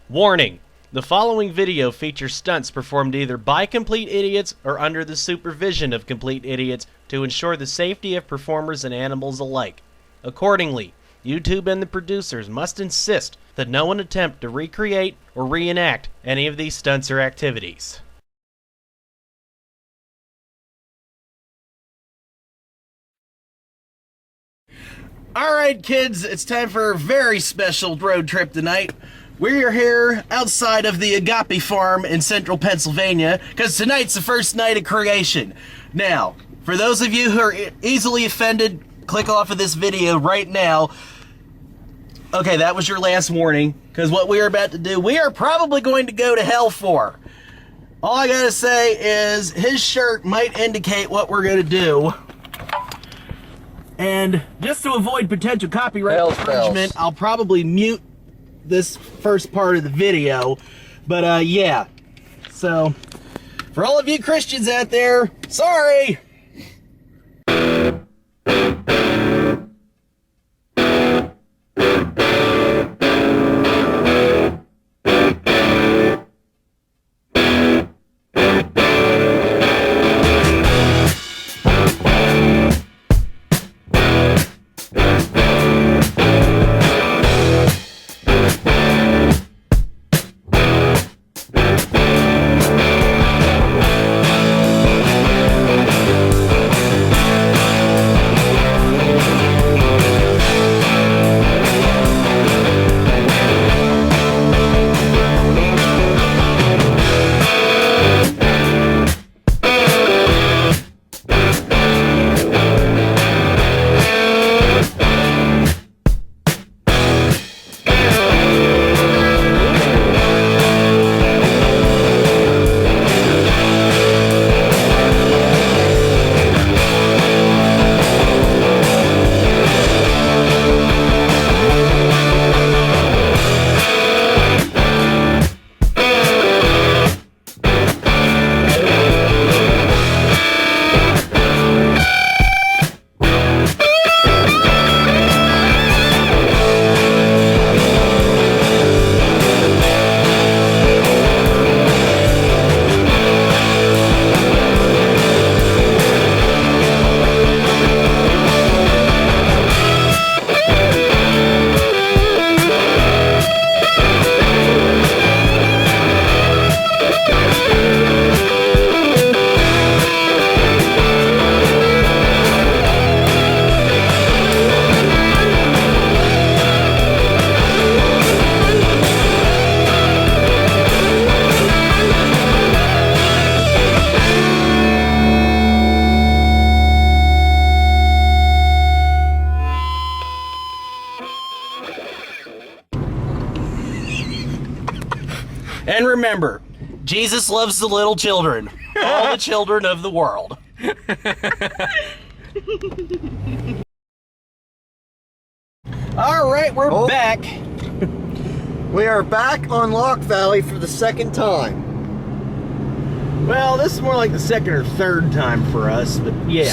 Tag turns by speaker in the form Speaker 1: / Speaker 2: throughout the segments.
Speaker 1: Warning! The following video features stunts performed either by complete idiots or under the supervision of complete idiots to ensure the safety of performers and animals alike. Accordingly, YouTube and the producers must insist that no one attempt to recreate or reenact any of these stunts or activities.
Speaker 2: Alright kids, it's time for a very special road trip tonight. We're here outside of the Agape Farm in central Pennsylvania because tonight's the first night of creation. Now, for those of you who are easily offended, click off of this video right now. Okay, that was your last warning, because what we are about to do, we are probably going to go to hell for. All I gotta say is his shirt might indicate what we're gonna do. And just to avoid potential copyright infringement, I'll probably mute this first part of the video. But yeah. So, for all of you Christians out there, sorry! And remember, Jesus loves the little children. All the children of the world. Alright, we're back.
Speaker 3: We are back on Lock Valley for the second time.
Speaker 2: Well, this is more like the second or third time for us, but yeah.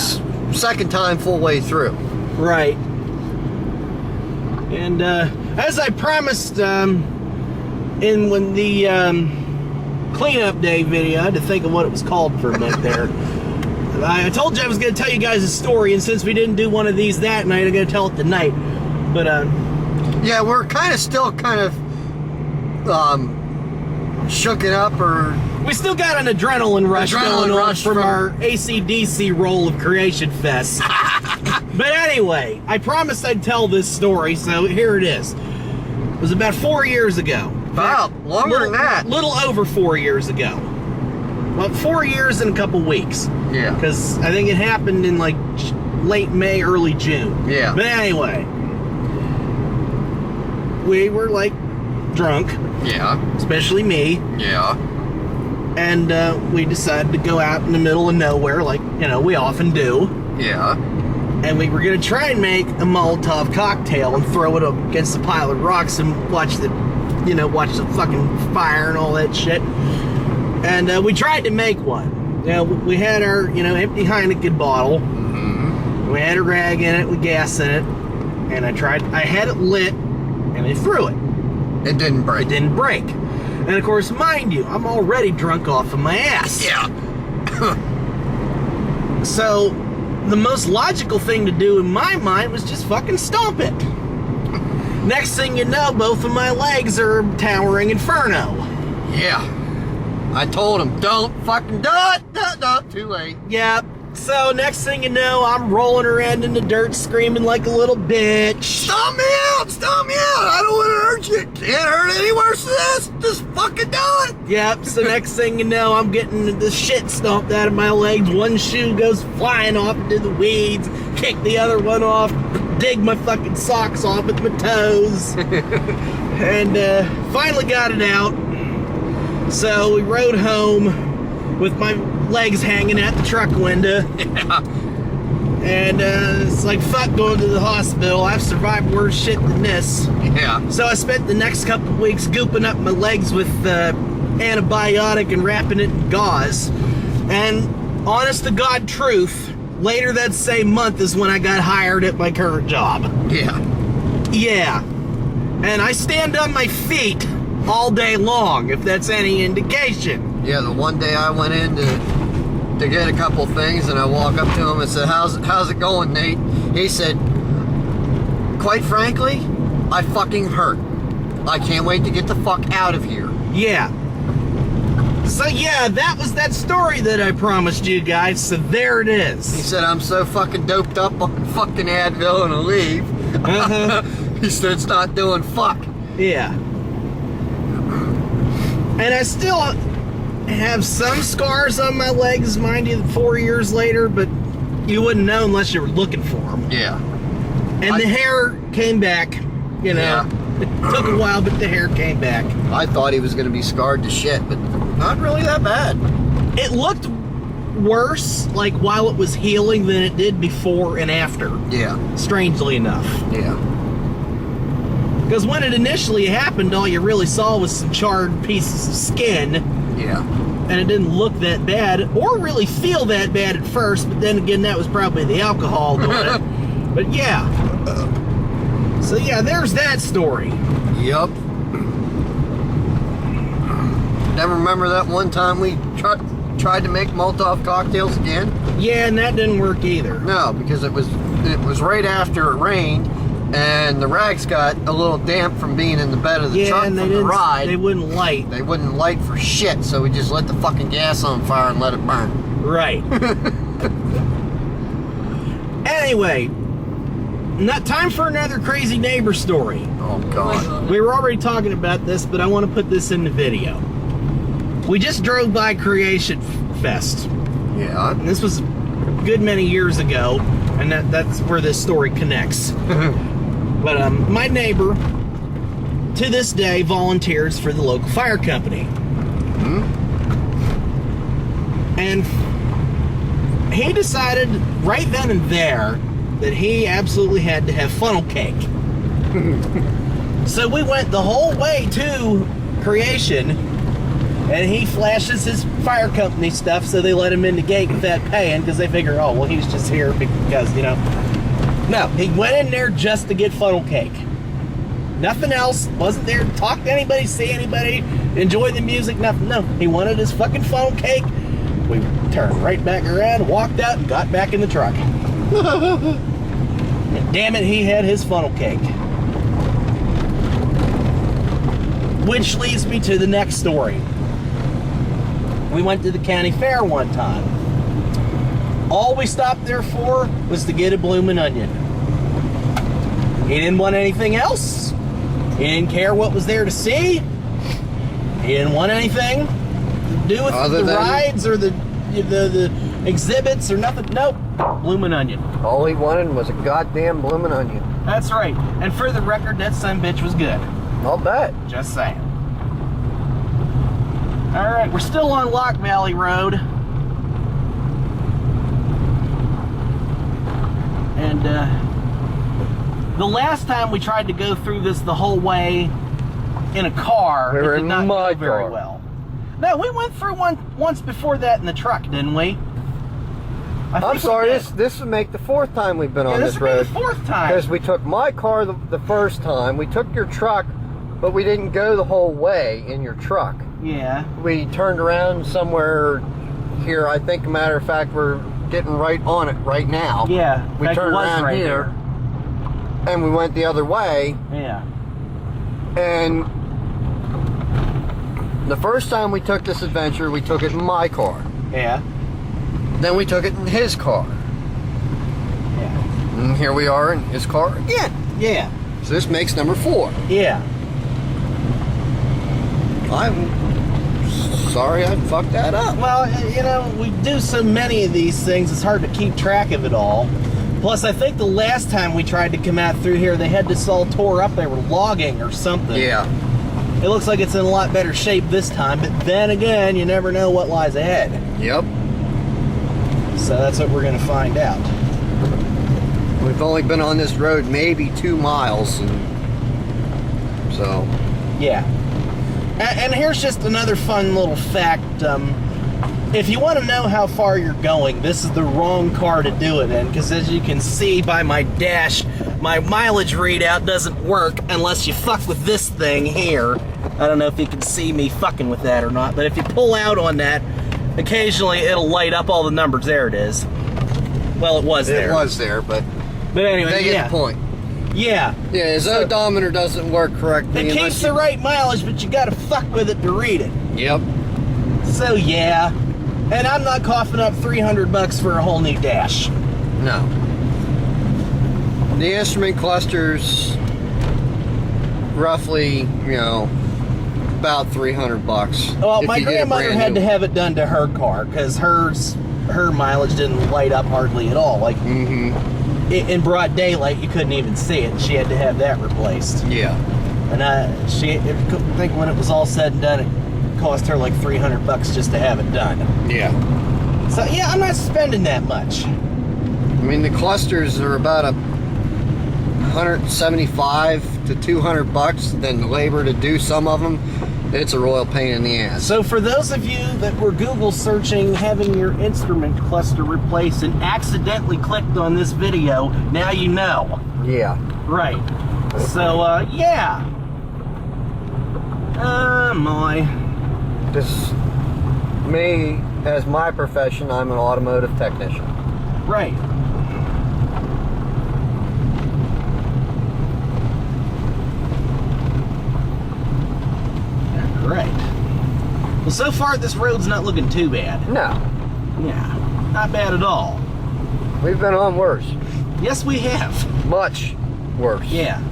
Speaker 3: Second time full way through.
Speaker 2: Right. And as I promised when the cleanup day video, I had to think of what it was called for a minute there. I told you I was going to tell you guys a story, and since we didn't do one of these that night, I'm going to tell it tonight. But
Speaker 3: yeah, we're still kind of shooken up, or
Speaker 2: we still got an adrenaline rush going on from our AC/DC roll of Creation Fest. But anyway, I promised I'd tell this story, so here it is. It was about 4 years ago.
Speaker 3: Wow, longer than that.
Speaker 2: Little over 4 years ago. Well, 4 years and a couple weeks.
Speaker 3: Yeah.
Speaker 2: Because I think it happened in like late May, early June.
Speaker 3: Yeah.
Speaker 2: But anyway, we were like drunk.
Speaker 3: Yeah.
Speaker 2: Especially me.
Speaker 3: Yeah.
Speaker 2: And we decided to go out in the middle of nowhere, like, you know, we often do.
Speaker 3: Yeah.
Speaker 2: And we were going to try and make a Molotov cocktail and throw it up against a pile of rocks and watch the fucking fire and all that shit. And we tried to make one. You know, we had our, empty Heineken bottle. Mm-hmm. We had a rag in it with gas in it. And I had it lit, and I threw it.
Speaker 3: It didn't break.
Speaker 2: It didn't break. And of course, mind you, I'm already drunk off of my ass.
Speaker 3: Yeah.
Speaker 2: So, the most logical thing to do in my mind was just fucking stomp it. Next thing you know, both of my legs are towering inferno.
Speaker 3: Yeah. I told him, don't fucking do it. No, too late.
Speaker 2: Yep. So next thing you know, I'm rolling around in the dirt screaming like a little bitch.
Speaker 3: Stomp me out! Stomp me out! I don't want to hurt you. Can't hurt any worse than this. Just fucking do it.
Speaker 2: Yep. So next thing you know, I'm getting the shit stomped out of my legs. One shoe goes flying off into the weeds. Kick the other one off. Dig my fucking socks off with my toes. And finally got it out. So we rode home with my legs hanging out the truck window.
Speaker 3: Yeah.
Speaker 2: And it's like, fuck going to the hospital. I've survived worse shit than this.
Speaker 3: Yeah.
Speaker 2: So I spent the next couple of weeks gooping up my legs with antibiotic and wrapping it in gauze. And honest to God truth, later that same month is when I got hired at my current job.
Speaker 3: Yeah.
Speaker 2: Yeah. And I stand on my feet all day long, if that's any indication.
Speaker 3: Yeah, the one day I went in to get a couple things, and I walk up to him and said, how's it going, Nate? He said, quite frankly, I fucking hurt. I can't wait to get the fuck out of here.
Speaker 2: Yeah. So yeah, that was that story that I promised you guys, so there it
Speaker 3: He
Speaker 2: is.
Speaker 3: said, I'm so fucking doped up on fucking Advil and Aleve.
Speaker 2: Uh-huh.
Speaker 3: He said, it's not doing fuck.
Speaker 2: Yeah. And I still have some scars on my legs, mind you, 4 years later, but you wouldn't know unless you were looking for them.
Speaker 3: Yeah.
Speaker 2: And the hair came back, you know.
Speaker 3: Yeah.
Speaker 2: It took a while, but the hair came back.
Speaker 3: I thought he was going to be scarred to shit, but not really that bad.
Speaker 2: It looked worse, like, while it was healing than it did before and after.
Speaker 3: Yeah.
Speaker 2: Strangely enough.
Speaker 3: Yeah.
Speaker 2: Because when it initially happened, all you really saw was some charred pieces of skin.
Speaker 3: Yeah.
Speaker 2: And it didn't look that bad, or really feel that bad at first, but then again, that was probably the alcohol doing it. But yeah. So yeah, there's that story.
Speaker 3: Yep. Never remember that one time we tried to make Molotov cocktails again?
Speaker 2: Yeah, and that didn't work either.
Speaker 3: No, because it was right after it rained, and the rags got a little damp from being in the bed of the truck
Speaker 2: and
Speaker 3: from the ride.
Speaker 2: they wouldn't light.
Speaker 3: They wouldn't light for shit, so we just lit the fucking gas on fire and let it burn.
Speaker 2: Right. Anyway, not time for another crazy neighbor story.
Speaker 3: Oh, God.
Speaker 2: We were already talking about this, but I want to put this in the video. We just drove by Creation Fest.
Speaker 3: Yeah.
Speaker 2: And this was a good many years ago, and that's where this story connects. But my neighbor, to this day, volunteers for the local fire company.
Speaker 3: Hmm?
Speaker 2: And he decided right then and there that he absolutely had to have funnel cake. So we went the whole way to Creation, and he flashes his fire company stuff, so they let him in the gate without paying, because they figure, oh, well, he's just here because, you know. No, he went in there just to get funnel cake. Nothing else. Wasn't there to talk to anybody, see anybody, enjoy the music, nothing. No, he wanted his fucking funnel cake. We turned right back around, walked out, and got back in the truck. And damn it, he had his funnel cake. Which leads me to the next story. We went to the county fair one time. All we stopped there for was to get a bloomin' onion. He didn't want anything else. He didn't care what was there to see. He didn't want anything to do with the rides or the exhibits or nothing. Nope. Bloomin' onion.
Speaker 3: All he wanted was a goddamn bloomin' onion.
Speaker 2: That's right. And for the record, that sumbitch was good.
Speaker 3: I'll bet.
Speaker 2: Just saying. Alright, we're still on Lock Valley Road. And the last time we tried to go through this the whole way in a car,
Speaker 3: We
Speaker 2: it
Speaker 3: were
Speaker 2: did
Speaker 3: in
Speaker 2: not
Speaker 3: my
Speaker 2: go very
Speaker 3: car.
Speaker 2: well. No, we went through one once before that in the truck, didn't we? I
Speaker 3: I'm
Speaker 2: think we
Speaker 3: sorry,
Speaker 2: did.
Speaker 3: this would make the fourth time we've been
Speaker 2: Yeah,
Speaker 3: on
Speaker 2: this
Speaker 3: this
Speaker 2: would be
Speaker 3: road.
Speaker 2: the fourth time.
Speaker 3: Because we took my car the first time, we took your truck but we didn't go the whole way in your truck.
Speaker 2: Yeah.
Speaker 3: We turned around somewhere here. I think, a matter of fact, we're getting right on it right now.
Speaker 2: Yeah.
Speaker 3: We turned around
Speaker 2: right
Speaker 3: here, and we went the other way.
Speaker 2: Yeah.
Speaker 3: And the first time we took this adventure, we took it in my car.
Speaker 2: Yeah.
Speaker 3: Then we took it in his car.
Speaker 2: Yeah.
Speaker 3: And here we are in his car again.
Speaker 2: Yeah.
Speaker 3: So this makes number 4.
Speaker 2: Yeah.
Speaker 3: I'm sorry I fucked that up.
Speaker 2: Well, you know, we do so many of these things, it's hard to keep track of it all. Plus, I think the last time we tried to come out through here, they had this all tore up. They were logging or something.
Speaker 3: Yeah.
Speaker 2: It looks like it's in a lot better shape this time, but then again, you never know what lies ahead.
Speaker 3: Yep.
Speaker 2: So that's what we're going to find out.
Speaker 3: We've only been on this road maybe 2 miles, and so.
Speaker 2: Yeah. And here's just another fun little fact. If you want to know how far you're going, this is the wrong car to do it in, because as you can see by my dash, my mileage readout doesn't work unless you fuck with this thing here. I don't know if you can see me fucking with that or not, but if you pull out on that, occasionally it'll light up all the numbers. There it is. Well, it was there.
Speaker 3: It was there, but
Speaker 2: anyway,
Speaker 3: they get the point.
Speaker 2: Yeah.
Speaker 3: Yeah, his odometer doesn't work correctly.
Speaker 2: It keeps the right mileage, but you gotta fuck with it to read it.
Speaker 3: Yep.
Speaker 2: So yeah. And I'm not coughing up $300 for a whole new dash.
Speaker 3: No. The instrument cluster's roughly, you know, about $300.
Speaker 2: Well, my grandmother had to have it done to her car because her mileage didn't light up hardly at all. Like in broad daylight, you couldn't even see it. She had to have that replaced.
Speaker 3: Yeah.
Speaker 2: And I think when it was all said and done, it cost her like $300 just to have it done.
Speaker 3: Yeah.
Speaker 2: So yeah, I'm not spending that much.
Speaker 3: I mean, the clusters are about $175 to $200. Then the labor to do some of them, it's a royal pain in the ass.
Speaker 2: So for those of you that were Google searching having your instrument cluster replaced and accidentally clicked on this video, now you know.
Speaker 3: Yeah.
Speaker 2: Right. So yeah. My.
Speaker 3: This, me, as my profession, I'm an automotive technician.
Speaker 2: Right. Right. Well, so far this road's not looking too bad.
Speaker 3: No.
Speaker 2: Yeah, not bad at all.
Speaker 3: We've been on worse.
Speaker 2: Yes, we have.
Speaker 3: Much worse.
Speaker 2: Yeah.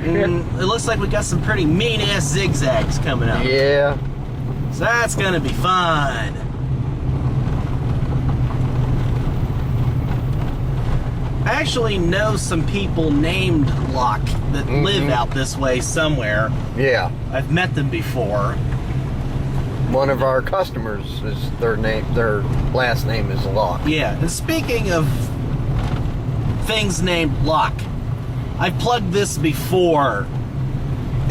Speaker 2: It looks like we got some pretty mean-ass zigzags coming up.
Speaker 3: Yeah.
Speaker 2: So that's gonna be fun. I actually know some people named Locke that live out this way somewhere.
Speaker 3: Yeah.
Speaker 2: I've met them before.
Speaker 3: One of our customers is their last name is Locke.
Speaker 2: Yeah, and speaking of things named Locke, I've plugged this before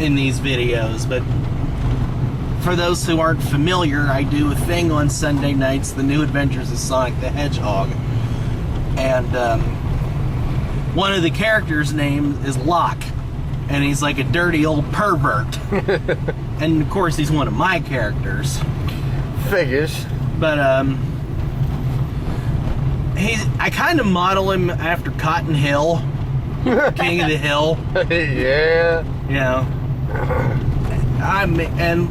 Speaker 2: in these videos, but for those who aren't familiar, I do a thing on Sunday nights, The New Adventures of Sonic the Hedgehog, and one of the characters' name is Locke, and he's like a dirty old pervert. And of course he's one of my characters.
Speaker 3: Figures.
Speaker 2: But I kind of model him after Cotton Hill, King of the Hill.
Speaker 3: Yeah.
Speaker 2: You know, and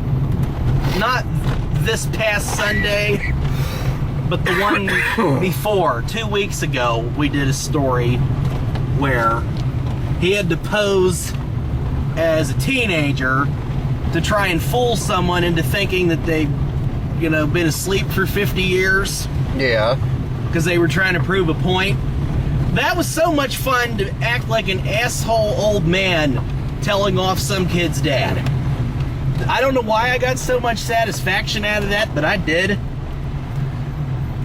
Speaker 2: not this past Sunday, but the one before, 2 weeks ago, we did a story where he had to pose as a teenager to try and fool someone into thinking that they'd, you know, been asleep for 50 years.
Speaker 3: Yeah.
Speaker 2: Because they were trying to prove a point. That was so much fun to act like an asshole old man telling off some kid's dad. I don't know why I got so much satisfaction out of that, but I did.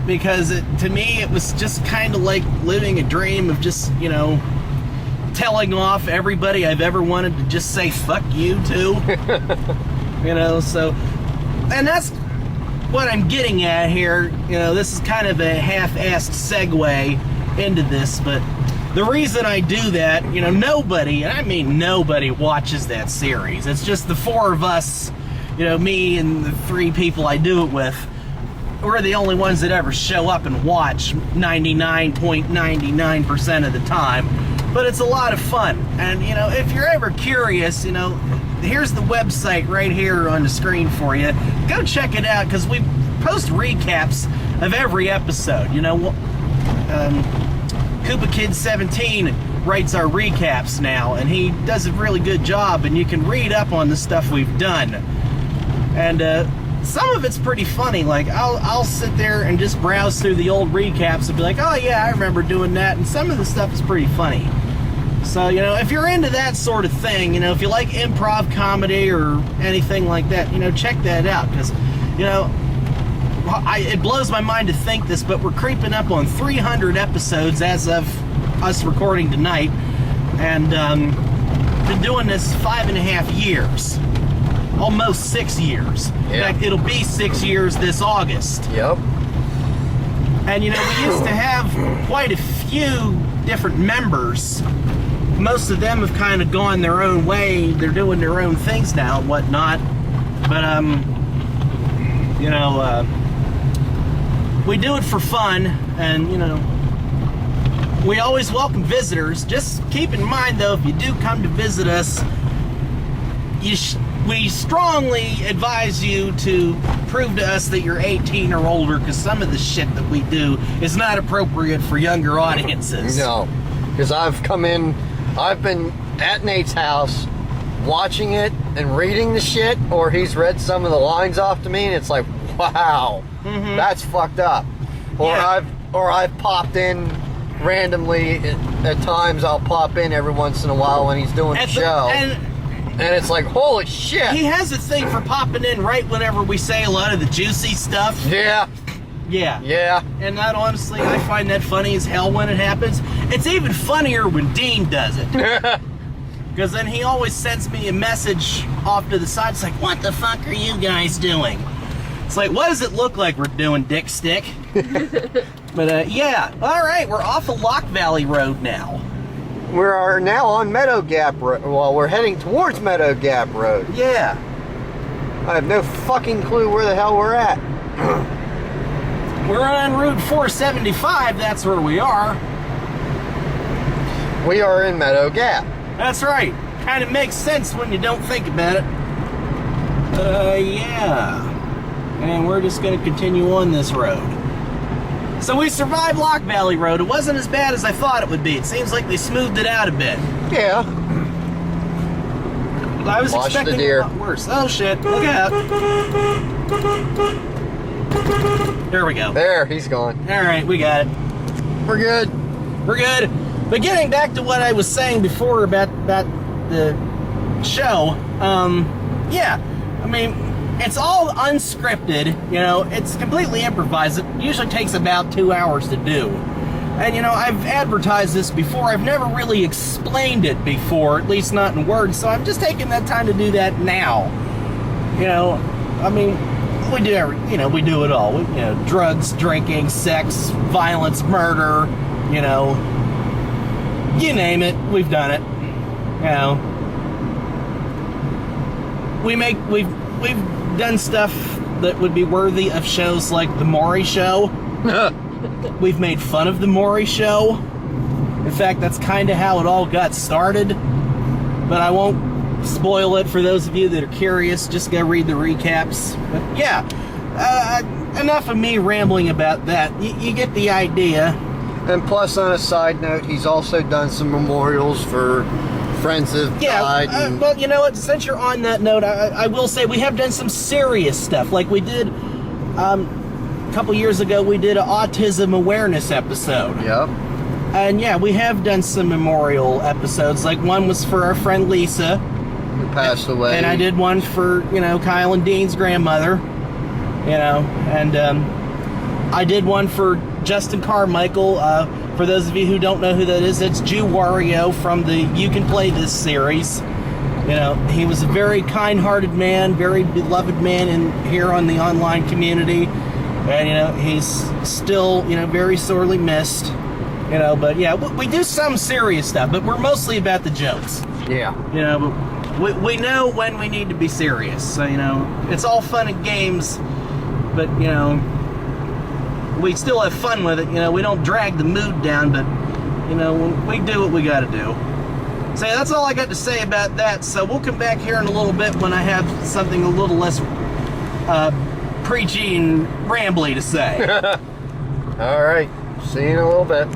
Speaker 2: Because to me, it was just kind of like living a dream of just, you know, telling off everybody I've ever wanted to just say fuck you to. You know, so, and that's what I'm getting at here. You know, this is kind of a half-assed segue into this, but the reason I do that, you know, nobody, and I mean nobody, watches that series. It's just the four of us, you know, me and the three people I do it with. We're the only ones that ever show up and watch 99.99% of the time. But it's a lot of fun. And, you know, if you're ever curious, you know, here's the website right here on the screen for you. Go check it out, because we post recaps of every episode. You know, Koopa Kid 17 writes our recaps now, and he does a really good job, and you can read up on the stuff we've done. And some of it's pretty funny. Like, I'll sit there and just browse through the old recaps and be like, oh yeah, I remember doing that, and some of the stuff is pretty funny. So, you know, if you're into that sort of thing, you know, if you like improv comedy or anything like that, you know, check that out, because, you know, it blows my mind to think this, but we're creeping up on 300 episodes as of us recording tonight, and been doing this 5.5 years. Almost 6 years.
Speaker 3: Yeah.
Speaker 2: In fact, it'll be 6 years this August.
Speaker 3: Yep.
Speaker 2: And, you know, we used to have quite a few different members. Most of them have kind of gone their own way. They're doing their own things now and whatnot. But, you know, we do it for fun, and, you know, we always welcome visitors. Just keep in mind, though, if you do come to visit us, we strongly advise you to prove to us that you're 18 or older, because some of the shit that we do is not appropriate for younger audiences.
Speaker 3: No, because I've been at Nate's house watching it and reading the shit, or he's read some of the lines off to me, and it's like, wow, that's fucked up. Or
Speaker 2: Yeah.
Speaker 3: I've popped in randomly at times. I'll pop in every once in a while when he's doing the show. And it's like, holy shit.
Speaker 2: He has a thing for popping in right whenever we say a lot of the juicy stuff.
Speaker 3: Yeah.
Speaker 2: Yeah.
Speaker 3: Yeah.
Speaker 2: And that, honestly, I find that funny as hell when it happens. It's even funnier when Dean does it. Because then he always sends me a message off to the side. It's like, what the fuck are you guys doing? It's like, what does it look like we're doing, Dick Stick? But, yeah. All right, we're off of Lock Valley Road now.
Speaker 3: We are now on Meadow Gap Road. Well, we're heading towards Meadow Gap Road.
Speaker 2: Yeah.
Speaker 3: I have no fucking clue where the hell we're at.
Speaker 2: We're on Route 475. That's where we are.
Speaker 3: We are in Meadow Gap.
Speaker 2: That's right. Kind of makes sense when you don't think about it. Yeah. And we're just going to continue on this road. So we survived Lock Valley Road. It wasn't as bad as I thought it would be. It seems like they smoothed it out a bit.
Speaker 3: Yeah.
Speaker 2: I was
Speaker 3: Watch
Speaker 2: expecting
Speaker 3: the deer.
Speaker 2: a lot worse. Oh shit, look out. There we go.
Speaker 3: There, he's gone.
Speaker 2: Alright, we got it.
Speaker 3: We're good.
Speaker 2: We're good. But getting back to what I was saying before about the show, yeah, I mean, it's all unscripted, you know, it's completely improvised. It usually takes about 2 hours to do. And, you know, I've advertised this before. I've never really explained it before, at least not in words, so I'm just taking that time to do that now. You know, I mean, we do it all. You know, drugs, drinking, sex, violence, murder, you know, you name it, we've done it. You know, we've done stuff that would be worthy of shows like The Maury Show. We've made fun of The Maury Show. In fact, that's kind of how it all got started. But I won't spoil it for those of you that are curious. Just go read the recaps. But yeah, enough of me rambling about that. You get the idea.
Speaker 3: And plus, on a side note, he's also done some memorials for friends that have died. And
Speaker 2: well, you know what? Since you're on that note, I will say we have done some serious stuff. Like we did a couple years ago, we did an autism awareness episode.
Speaker 3: Yep.
Speaker 2: And yeah, we have done some memorial episodes. Like one was for our friend Lisa,
Speaker 3: who passed away.
Speaker 2: and I did one for, you know, Kyle and Dean's grandmother. You know, and I did one for Justin Carmichael. For those of you who don't know who that is, it's Jew Wario from the You Can Play This series. You know, he was a very kind-hearted man, very beloved man here on the online community. And, you know, he's still, you know, very sorely missed. You know, but yeah, we do some serious stuff, but we're mostly about the jokes.
Speaker 3: Yeah.
Speaker 2: You know, but we know when we need to be serious. So, you know, it's all fun and games, but, you know, we still have fun with it. You know, we don't drag the mood down, but, you know, we do what we got to do. So yeah, that's all I got to say about that. So we'll come back here in a little bit when I have something a little less preachy and rambly to say.
Speaker 3: All right. See you in a little bit.